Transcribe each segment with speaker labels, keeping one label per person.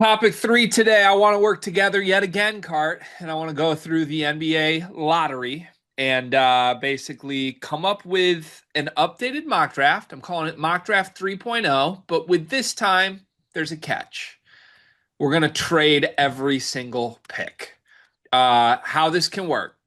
Speaker 1: Topic three today. I want to work together yet again, Cart, and I want to go through the NBA lottery and basically come up with an updated mock draft. I'm calling it Mock Draft 3.0, but with this time, there's a catch. We're going to trade every single pick. How this can work,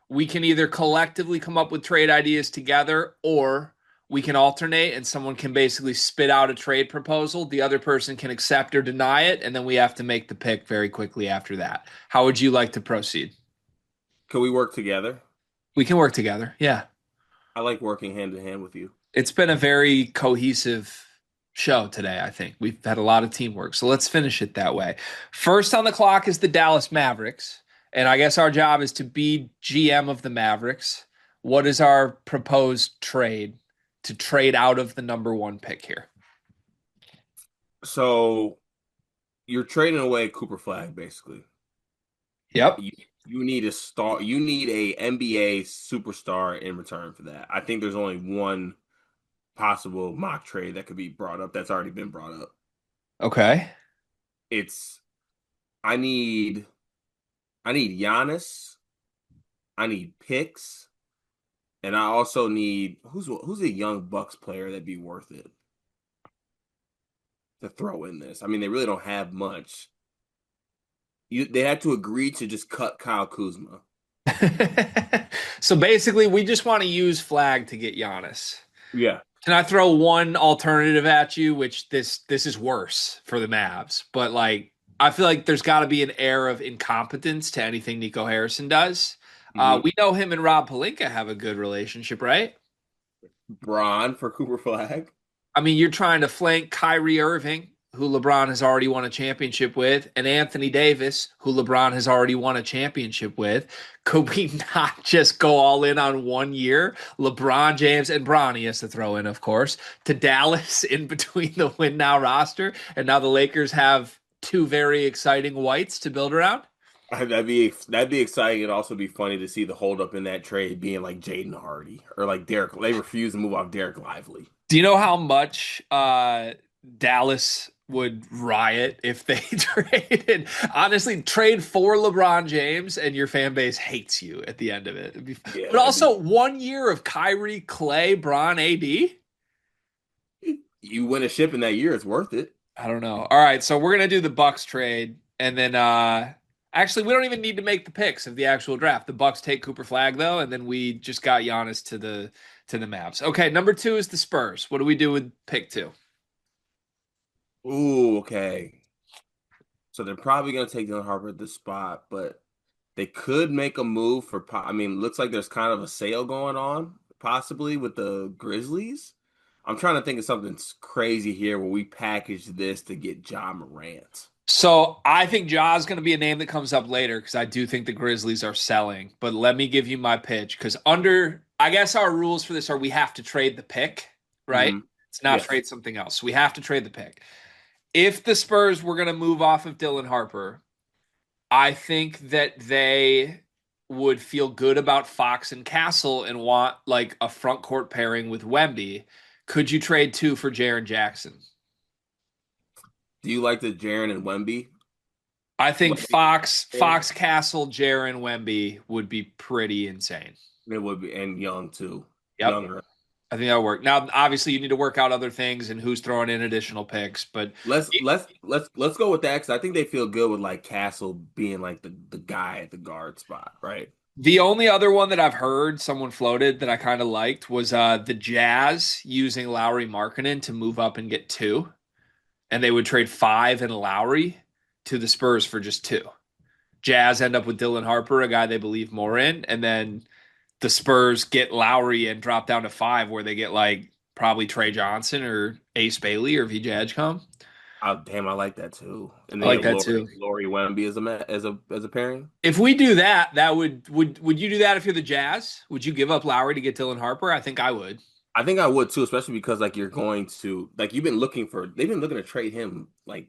Speaker 1: we can either collectively come up with trade ideas together or we can alternate and someone can basically spit out a trade proposal. The other person can accept or deny it, and then we have to make the pick very quickly after that. How would you like to proceed?
Speaker 2: Can we work together?
Speaker 1: We can work together. Yeah.
Speaker 2: I like working hand in hand with you.
Speaker 1: It's been a very cohesive show today, I think. We've had a lot of teamwork. So let's finish it that way. First on the clock is the Dallas Mavericks. And I guess our job is to be GM of the Mavericks. What is our proposed trade to trade out of the number one pick here?
Speaker 2: So you're trading away Cooper Flag, basically.
Speaker 1: Yep.
Speaker 2: You, you need a star. You need a NBA superstar in return for that. I think there's only one possible mock trade that could be brought up that's already been brought up.
Speaker 1: Okay.
Speaker 2: It's I need I need Giannis. I need picks, and I also need who's a young Bucks player that'd be worth it to throw in this. I mean, they really don't have much. They had to agree to just cut Kyle Kuzma.
Speaker 1: So basically, we just want to use Flag to get Giannis.
Speaker 2: Yeah.
Speaker 1: Can I throw one alternative at you, which this is worse for the Mavs, but like I feel like there's got to be an air of incompetence to anything Nico Harrison does.
Speaker 2: hmm
Speaker 1: We know him and Rob Pelinka have a good relationship, right?
Speaker 2: Braun for Cooper Flag.
Speaker 1: I mean, you're trying to flank Kyrie Irving, who LeBron has already won a championship with, and Anthony Davis, who LeBron has already won a championship with. Could we not just go all in on 1 year? LeBron James and Bron, he has to throw in, of course, to Dallas in between the win now roster. And now the Lakers have two very exciting whites to build around.
Speaker 2: That'd be exciting. It'd also be funny to see the holdup in that trade being like Jaden Hardy or like Derek. They refuse to move off Derek Lively.
Speaker 1: Do you know how much Dallas would riot if they traded? Honestly, trade for LeBron James and your fan base hates you at the end of it.
Speaker 2: Yeah,
Speaker 1: But also 1 year of Kyrie, Clay, Bron, AD.
Speaker 2: you win a ship in that year, it's worth it.
Speaker 1: I don't know. All right, so we're gonna do the Bucks trade, and then actually we don't even need to make the picks of the actual draft. The Bucks take Cooper Flag though, and then we just got Giannis to the Mavs. Okay, number two is the Spurs. What do we do with pick two?
Speaker 2: Ooh, okay. So they're probably gonna take Dylan Harper at this spot, but they could make a move for. I mean, looks like there's kind of a sale going on, possibly with the Grizzlies. I'm trying to think of something crazy here where we package this to get Ja Morant.
Speaker 1: So I think Ja's going to be a name that comes up later because I do think the Grizzlies are selling. But let me give you my pitch because I guess our rules for this are we have to trade the pick, right?
Speaker 2: hmm
Speaker 1: It's not
Speaker 2: Yes.
Speaker 1: trade something else. We have to trade the pick. If the Spurs were going to move off of Dylan Harper, I think that they would feel good about Fox and Castle and want like a front court pairing with Wemby. Could you trade two for Jaren Jackson?
Speaker 2: Do you like the Jaren and Wemby?
Speaker 1: I think
Speaker 2: Wemby
Speaker 1: Fox Castle, Jaren Wemby would be pretty insane.
Speaker 2: it would be, and Young too,
Speaker 1: Yep.
Speaker 2: younger.
Speaker 1: I think that'll work. Now, obviously, you need to work out other things and who's throwing in additional picks, but
Speaker 2: Let's go with that because I think they feel good with like Castle being like the guy at the guard spot, right?
Speaker 1: the only other one that I've heard someone floated that I kind of liked was the Jazz using Lowry Markkinen to move up and get two, and they would trade five and Lowry to the Spurs for just two. Jazz end up with Dylan Harper, a guy they believe more in, and then the Spurs get Lowry and drop down to five, where they get like probably Trey Johnson or Ace Bailey or VJ Edgecombe.
Speaker 2: Damn, I like that too. And
Speaker 1: I
Speaker 2: they
Speaker 1: like
Speaker 2: have
Speaker 1: that too.
Speaker 2: Lori Wemby as a pairing.
Speaker 1: If we do that, that would you do that if you're the Jazz? Would you give up Lowry to get Dylan Harper? I think I would.
Speaker 2: I think I would too, especially because like you're going to like they've been looking to trade him like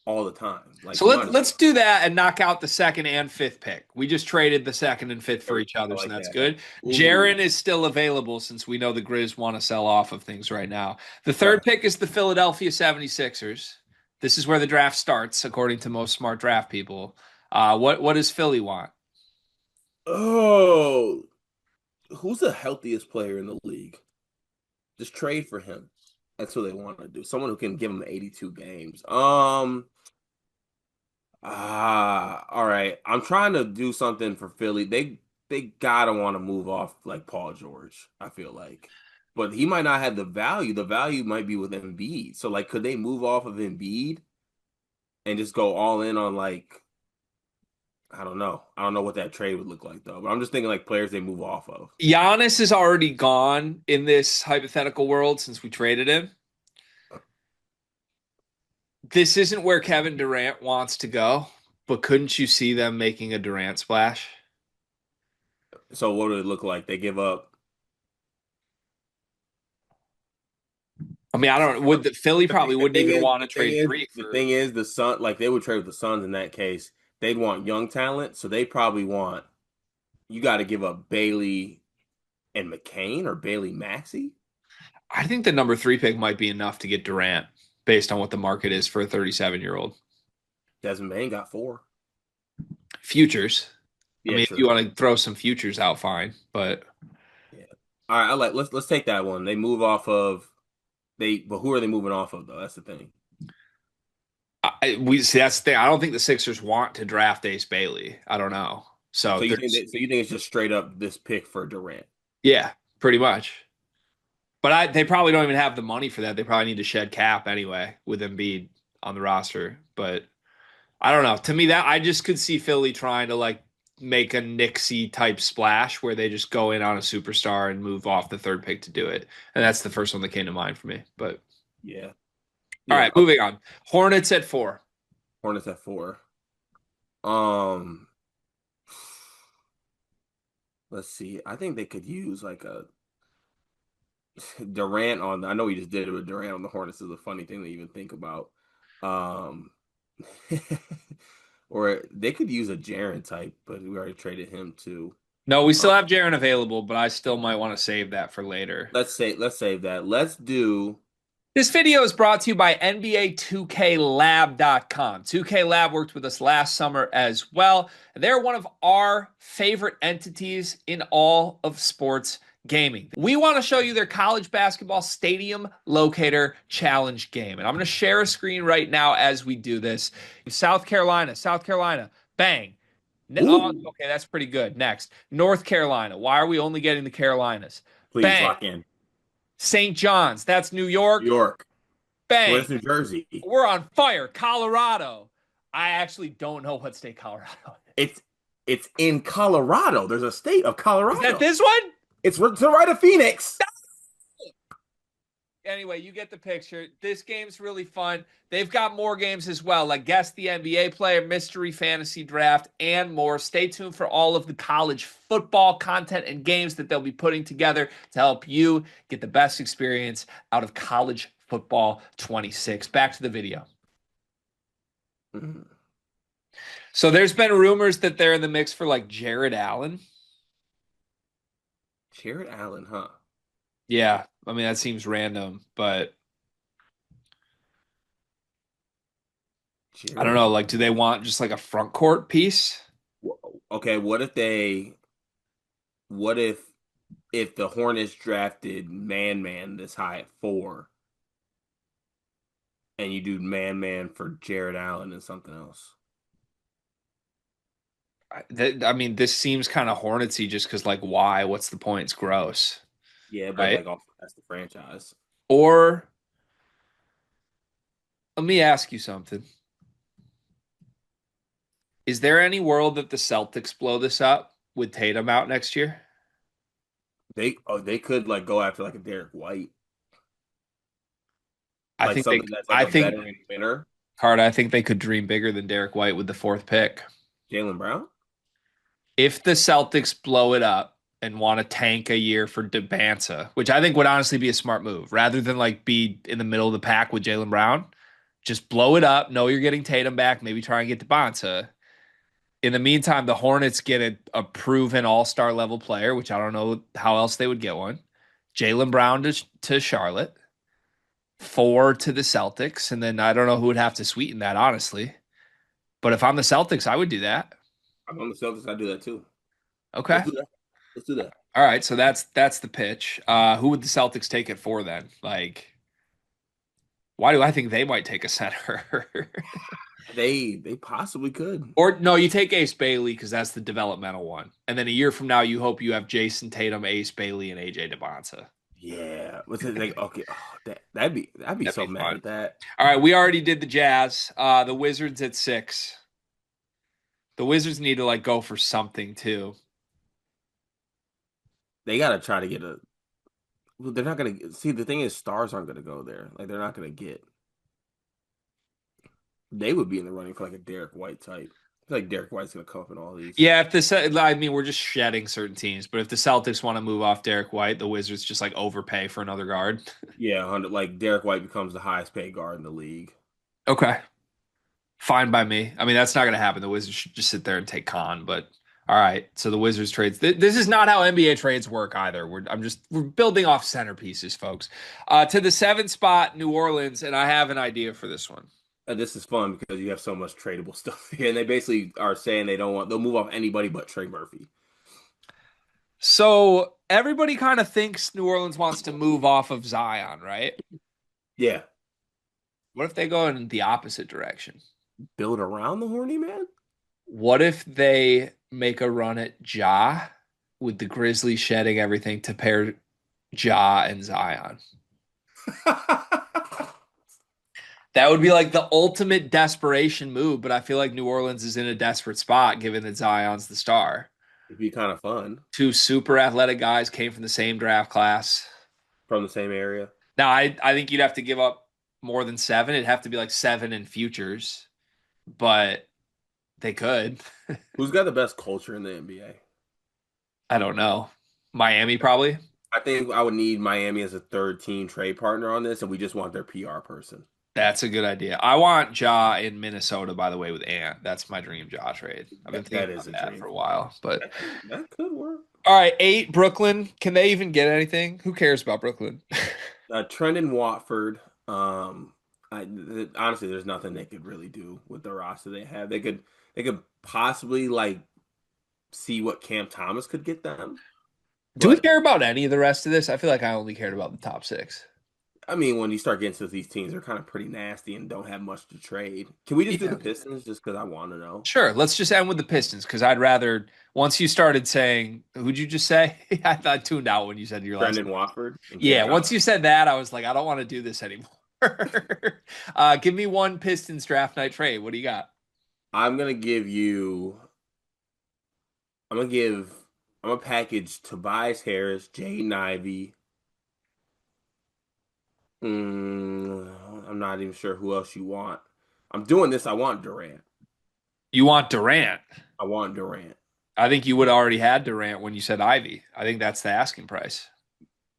Speaker 2: all the time. Like
Speaker 1: So
Speaker 2: you might as
Speaker 1: let's do that and knock out the second and fifth pick. We just traded the second and fifth for
Speaker 2: well.
Speaker 1: each
Speaker 2: I
Speaker 1: other, so
Speaker 2: like
Speaker 1: that's
Speaker 2: that.
Speaker 1: good.
Speaker 2: Ooh,
Speaker 1: Jaron is still available since we know the Grizz want to sell off of things right now. The third
Speaker 2: right.
Speaker 1: pick is the Philadelphia 76ers. This is where the draft starts, according to most smart draft people. What does Philly want?
Speaker 2: Oh, who's the healthiest player in the league? Just trade for him. That's what they want to do. Someone who can give them 82 games. All right. I'm trying to do something for Philly. They gotta want to move off like Paul George, I feel like. But he might not have the value. The value might be with Embiid. So like could they move off of Embiid and just go all in on like I don't know. I don't know what that trade would look like though. But I'm just thinking like players they move off of.
Speaker 1: Giannis is already gone in this hypothetical world since we traded him. This isn't where Kevin Durant wants to go, but couldn't you see them making a Durant splash?
Speaker 2: So what would it look like? They give up.
Speaker 1: I mean, I don't. Would the Philly probably
Speaker 2: The
Speaker 1: wouldn't
Speaker 2: thing
Speaker 1: even
Speaker 2: is,
Speaker 1: want to
Speaker 2: the thing
Speaker 1: trade
Speaker 2: is,
Speaker 1: three
Speaker 2: the
Speaker 1: for.
Speaker 2: thing is, the Sun like they would trade with the Suns in that case. They'd want young talent, so they probably want you got to give up Bailey and McCain or Bailey Maxey.
Speaker 1: I think the number three pick might be enough to get Durant based on what the market is for a 37-year-old.
Speaker 2: Desmond Bain got four.
Speaker 1: Futures. I
Speaker 2: Yeah,
Speaker 1: mean, if you
Speaker 2: true.
Speaker 1: want to throw some futures out, fine. But
Speaker 2: Yeah. All right, I like let's take that one. They move off of but who are they moving off of though? That's the thing.
Speaker 1: we see that's the thing. I don't think the Sixers want to draft Ace Bailey. I don't know. So there's
Speaker 2: So you think it's just straight up this pick for Durant?
Speaker 1: yeah, pretty much. But they probably don't even have the money for that. They probably need to shed cap anyway with Embiid on the roster. But I don't know. To me, that I just could see Philly trying to like make a Nixie type splash where they just go in on a superstar and move off the third pick to do it. And that's the first one that came to mind for me. But
Speaker 2: Yeah.
Speaker 1: all
Speaker 2: Yeah.
Speaker 1: right, moving on. Hornets at 4.
Speaker 2: Hornets at four. Um, let's see. I think they could use like a Durant on. I know we just did it with Durant on the Hornets is a funny thing to even think about. Um, or they could use a Jaren type, but we already traded him too.
Speaker 1: No, we still
Speaker 2: Um,
Speaker 1: have Jaron available, but I still might want to save that for later.
Speaker 2: let's save that. Let's do.
Speaker 1: This video is brought to you by NBA 2KLab.com. 2K Lab worked with us last summer as well. They're one of our favorite entities in all of sports gaming. We want to show you their college basketball stadium locator challenge game. And I'm going to share a screen right now as we do this. South Carolina, bang. Oh,
Speaker 2: Ooh,
Speaker 1: okay, that's pretty good. Next, North Carolina. Why are we only getting the Carolinas?
Speaker 2: please
Speaker 1: Bang.
Speaker 2: lock in.
Speaker 1: St. John's. That's New
Speaker 2: New
Speaker 1: York.
Speaker 2: York.
Speaker 1: Bang.
Speaker 2: Where's New Jersey?
Speaker 1: We're on fire. Colorado. I actually don't know what state Colorado is.
Speaker 2: It's in Colorado. There's a state of
Speaker 1: Is that
Speaker 2: Colorado.
Speaker 1: this one?
Speaker 2: It's to the right of Phoenix.
Speaker 1: Anyway, you get the picture. This game's really fun. They've got more games as well, like Guess the NBA Player, Mystery Fantasy Draft, and more. Stay tuned for all of the college football content and games that they'll be putting together to help you get the best experience out of college football 26. Back to the video.
Speaker 2: Mhm.
Speaker 1: So there's been rumors that they're in the mix for like Jared Allen.
Speaker 2: Jared Allen, huh?
Speaker 1: Yeah, I mean that seems random, but I don't
Speaker 2: Jared
Speaker 1: know. Like,
Speaker 2: Allen.
Speaker 1: do they want just like a front court piece?
Speaker 2: Okay, what if the Hornets drafted Man this high at four and you do Man for Jared Allen and something else?
Speaker 1: I mean, this seems kind of Hornetsy just because, like, why? What's the point? It's gross,
Speaker 2: Yeah, but
Speaker 1: right?
Speaker 2: like also that's the franchise.
Speaker 1: Or let me ask you something. Is there any world that the Celtics blow this up with Tatum out next year?
Speaker 2: They could like go after like a Derek White,
Speaker 1: I
Speaker 2: like
Speaker 1: think they,
Speaker 2: something that's like
Speaker 1: I
Speaker 2: a
Speaker 1: think,
Speaker 2: veteran winner.
Speaker 1: Card, I think they could dream bigger than Derek White with the fourth pick.
Speaker 2: Jalen Brown?
Speaker 1: If the Celtics blow it up and want to tank a year for DeBanza, which I think would honestly be a smart move, rather than like be in the middle of the pack with Jalen Brown, just blow it up. Know you're getting Tatum back. Maybe try and get DeBanza. In the meantime, the Hornets get a proven all-star level player, which I don't know how else they would get one. Jalen Brown to Charlotte. 4 to the Celtics, and then I don't know who would have to sweeten that, honestly. But if I'm the Celtics, I would do that.
Speaker 2: I'm on the Celtics. I do that too.
Speaker 1: Okay.
Speaker 2: Let's do that. Let's do that.
Speaker 1: All right, so that's the pitch. Who would the Celtics take it for then? Like, why do I think they might take a center?
Speaker 2: They possibly could.
Speaker 1: Or no, you take Ace Bailey because that's the developmental one. And then a year from now, you hope you have Jason Tatum, Ace Bailey, and AJ DeBonsa.
Speaker 2: Yeah. What's it like? Okay. Oh, that'd be
Speaker 1: That'd
Speaker 2: so
Speaker 1: be
Speaker 2: mad
Speaker 1: fun.
Speaker 2: at that.
Speaker 1: All right, we already did the Jazz. The Wizards at 6. The Wizards need to like go for something too.
Speaker 2: They gotta try to get a. Well, they're not gonna see. The thing is, stars aren't gonna go there. Like they're not gonna get. They would be in the running for like a Derek White type. I feel like Derek White's gonna come up in all these.
Speaker 1: Yeah, if I mean, we're just shedding certain teams, but if the Celtics want to move off Derek White, the Wizards just like overpay for another guard.
Speaker 2: Yeah, 100. Like Derek White becomes the highest paid guard in the league.
Speaker 1: Okay. Fine by me. I mean, that's not going to happen. The Wizards should just sit there and take Con, but all right. So the Wizards trades. This is not how NBA trades work either. We're building off centerpieces, folks. To the 7th spot, New Orleans, and I have an idea for this one.
Speaker 2: And this is fun because you have so much tradable stuff here, and they basically are saying they'll move off anybody but Trey Murphy.
Speaker 1: So everybody kind of thinks New Orleans wants to move off of Zion, right?
Speaker 2: Yeah,
Speaker 1: What if they go in the opposite direction?
Speaker 2: build around the horny man.
Speaker 1: What if they make a run at Ja with the Grizzlies shedding everything to pair Ja and Zion? That would be like the ultimate desperation move, but I feel like New Orleans is in a desperate spot given that Zion's the star.
Speaker 2: It'd be kind of fun
Speaker 1: 2 super athletic guys came from the same draft class.
Speaker 2: from the same area.
Speaker 1: Now, I think you'd have to give up more than 7. It'd have to be like 7 in futures, but they could.
Speaker 2: Who's got the best culture in the NBA?
Speaker 1: I don't know. Miami probably.
Speaker 2: I think I would need Miami as a third team trade partner on this, and we just want their PR person.
Speaker 1: That's a good idea. I want Ja in Minnesota, by the way, with Ant. That's my dream Ja trade. I've been
Speaker 2: That
Speaker 1: thinking
Speaker 2: is
Speaker 1: about
Speaker 2: a
Speaker 1: that
Speaker 2: dream.
Speaker 1: for a while. But
Speaker 2: That could work.
Speaker 1: all right, 8, Brooklyn. Can they even get anything? Who cares about Brooklyn?
Speaker 2: Trendon Watford. Honestly, there's nothing they could really do with the roster they have. They could possibly like see what Cam Thomas could get them,
Speaker 1: Do we
Speaker 2: but
Speaker 1: care about any of the rest of this? I feel like I only cared about the top 6.
Speaker 2: I mean, when you start getting to these teams, they're kind of pretty nasty and don't have much to trade. Can we just do
Speaker 1: Yeah.
Speaker 2: the Pistons just because I want to know?
Speaker 1: Sure. Let's just end with the Pistons because I'd rather, once you started saying, who'd you just say? I thought tuned out when you said your last
Speaker 2: Trendon
Speaker 1: name.
Speaker 2: Watford and Cam
Speaker 1: Yeah.
Speaker 2: Thomas.
Speaker 1: Once you said that, I was like, I don't want to do this anymore. Give me one Pistons draft night trade. What do you got?
Speaker 2: I'm gonna give you. I'm gonna give. I'm gonna package Tobias Harris, Jaden Ivey. I'm not even sure who else you want. I'm doing this. I want Durant.
Speaker 1: You want Durant.
Speaker 2: I want Durant.
Speaker 1: I think you would have already had Durant when you said Ivy. I think that's the asking price.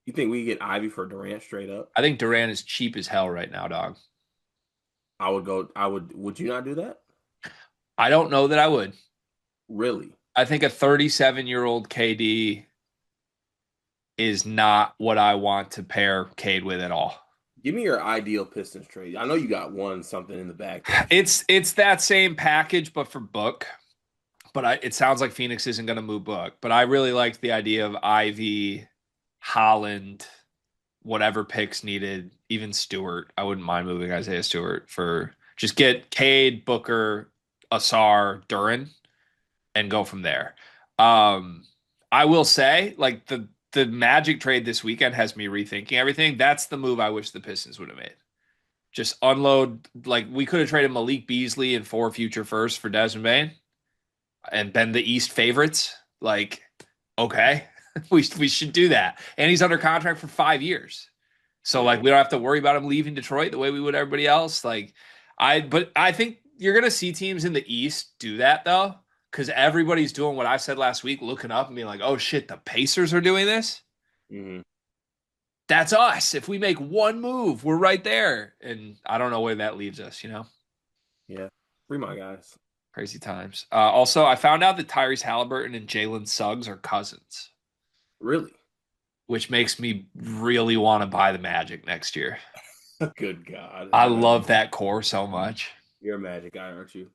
Speaker 2: You think we get Ivy for Durant straight up?
Speaker 1: I think Durant is cheap as hell right now, dog.
Speaker 2: I would go. I would. Would you not do that?
Speaker 1: I don't know that I would.
Speaker 2: Really?
Speaker 1: I think a 37-year-old KD is not what I want to pair Cade with at all.
Speaker 2: Give me your ideal Pistons trade. I know you got one something in the back.
Speaker 1: It's that same package, but for Book. But it sounds like Phoenix isn't going to move Book. But I really liked the idea of Ivy, Holland, whatever picks needed, even Stewart. I wouldn't mind moving Isaiah Stewart for just get Cade, Booker, Asar, Duran, and go from there. I will say, like the Magic trade this weekend has me rethinking everything. That's the move I wish the Pistons would have made. Just unload, like we could have traded Malik Beasley and 4 future firsts for Desmond Bain and been the East favorites. Like, okay, we should do that. And he's under contract for 5 years. So like we don't have to worry about him leaving Detroit the way we would everybody else. But I think you're gonna see teams in the East do that though, because everybody's doing what I said last week, looking up and being like, oh shit, the Pacers are doing this.
Speaker 2: Mm-hmm.
Speaker 1: That's us. If we make one move, we're right there. And I don't know where that leaves us,
Speaker 2: Yeah. Free my guys.
Speaker 1: Crazy times. Also, I found out that Tyrese Halliburton and Jalen Suggs are cousins,
Speaker 2: Really?
Speaker 1: which makes me really want to buy the Magic next year.
Speaker 2: Good God.
Speaker 1: I
Speaker 2: I know
Speaker 1: love that core so much.
Speaker 2: you're a Magic guy, aren't you?